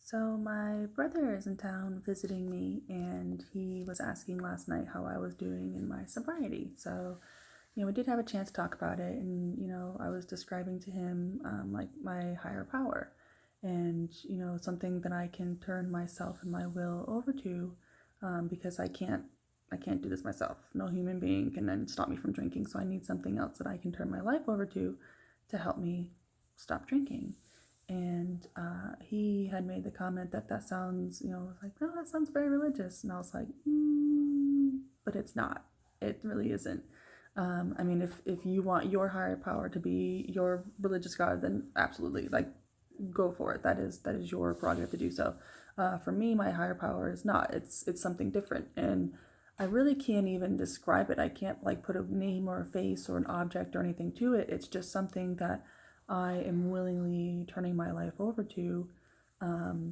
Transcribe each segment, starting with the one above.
So my brother is in town visiting me, and he was asking last night how I was doing in my sobriety. So, we did have a chance to talk about it, and I was describing to him like my higher power, and something that I can turn myself and my will over to, because I can't do this myself. No human being can then stop me from drinking, so I need something else that I can turn my life over to help me stop drinking. And he had made the comment that sounds, like, no, that sounds very religious. And I was like, but it's not. It really isn't. I mean, if you want your higher power to be your religious God, then absolutely, like, go for it. That is your prerogative to do so. For me, my higher power is not. It's something different, and I really can't even describe it. I can't like put a name or a face or an object or anything to it. It's just something that I am willingly turning my life over to,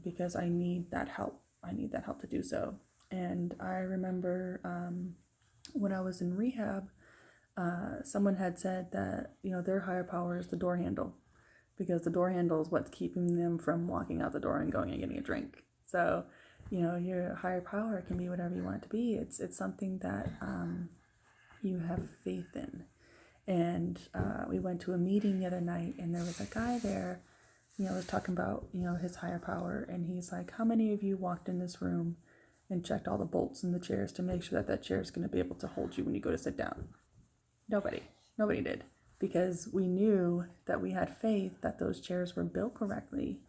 because I need that help. I need that help to do so. And I remember when I was in rehab, someone had said that their higher power is the door handle, because the door handle is what's keeping them from walking out the door and going and getting a drink. So, your higher power can be whatever you want it to be. It's something that you have faith in. And we went to a meeting the other night, and there was a guy there, was talking about, his higher power. And he's like, how many of you walked in this room and checked all the bolts in the chairs to make sure that chair is going to be able to hold you when you go to sit down? Nobody did, because we knew that we had faith that those chairs were built correctly.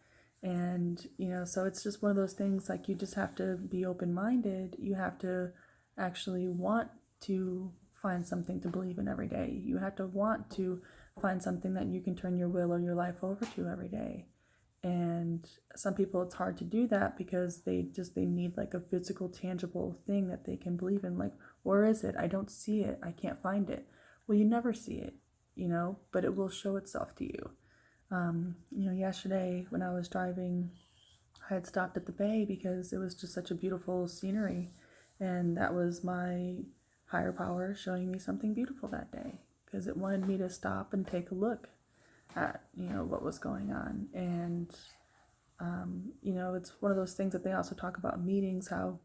And, so it's just one of those things, like, you just have to be open-minded. You have to actually want to find something to believe in every day. You have to want to find something that you can turn your will or your life over to every day. And some people, it's hard to do that because they need like a physical, tangible thing that they can believe in. Like, where is it? I don't see it. I can't find it. Well, you never see it, but it will show itself to you. Yesterday when I was driving, I had stopped at the bay because it was just such a beautiful scenery, and that was my higher power showing me something beautiful that day, because it wanted me to stop and take a look at what was going on. And it's one of those things that they also talk about meetings, how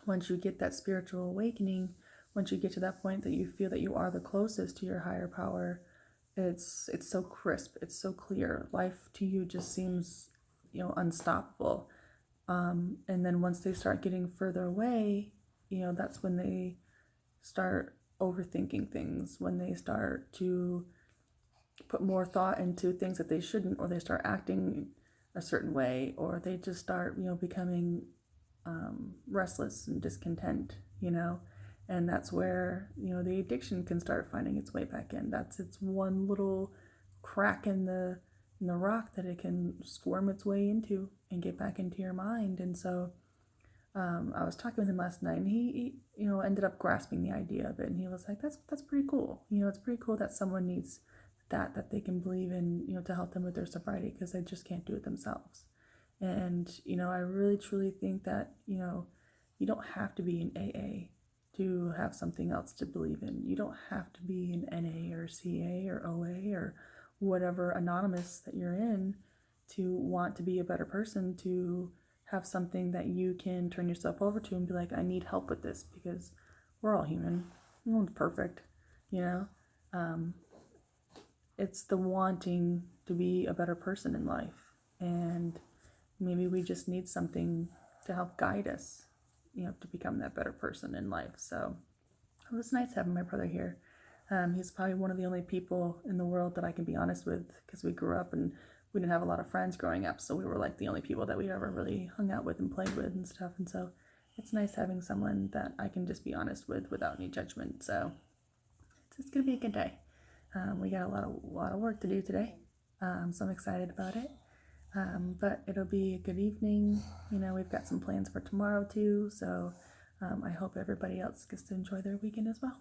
once you get that spiritual awakening, once you get to that point that you feel that you are the closest to your higher power, it's so crisp, it's so clear. Life to you just seems unstoppable. And then once they start getting further away, that's when they start overthinking things, when they start to put more thought into things that they shouldn't, or they start acting a certain way, or they just start becoming restless and discontent, and that's where the addiction can start finding its way back in. It's one little crack in the rock that it can squirm its way into and get back into your mind. And so I was talking with him last night, and he ended up grasping the idea of it, and he was like, that's pretty cool. It's pretty cool that someone needs that they can believe in, to help them with their sobriety, because they just can't do it themselves. And I really truly think that you don't have to be in AA to have something else to believe in. You don't have to be in NA or CA or OA or whatever anonymous that you're in to want to be a better person, to have something that you can turn yourself over to and be like, I need help with this, because we're all human. No one's perfect, It's the wanting to be a better person in life. And maybe we just need something to help guide us, to become that better person in life. So it was nice having my brother here. He's probably one of the only people in the world that I can be honest with, because we grew up and we didn't have a lot of friends growing up. So we were like the only people that we ever really hung out with and played with and stuff. And so it's nice having someone that I can just be honest with without any judgment. So it's going to be a good day. We got a lot of work to do today. So I'm excited about it. But it'll be a good evening. We've got some plans for tomorrow too. So I hope everybody else gets to enjoy their weekend as well.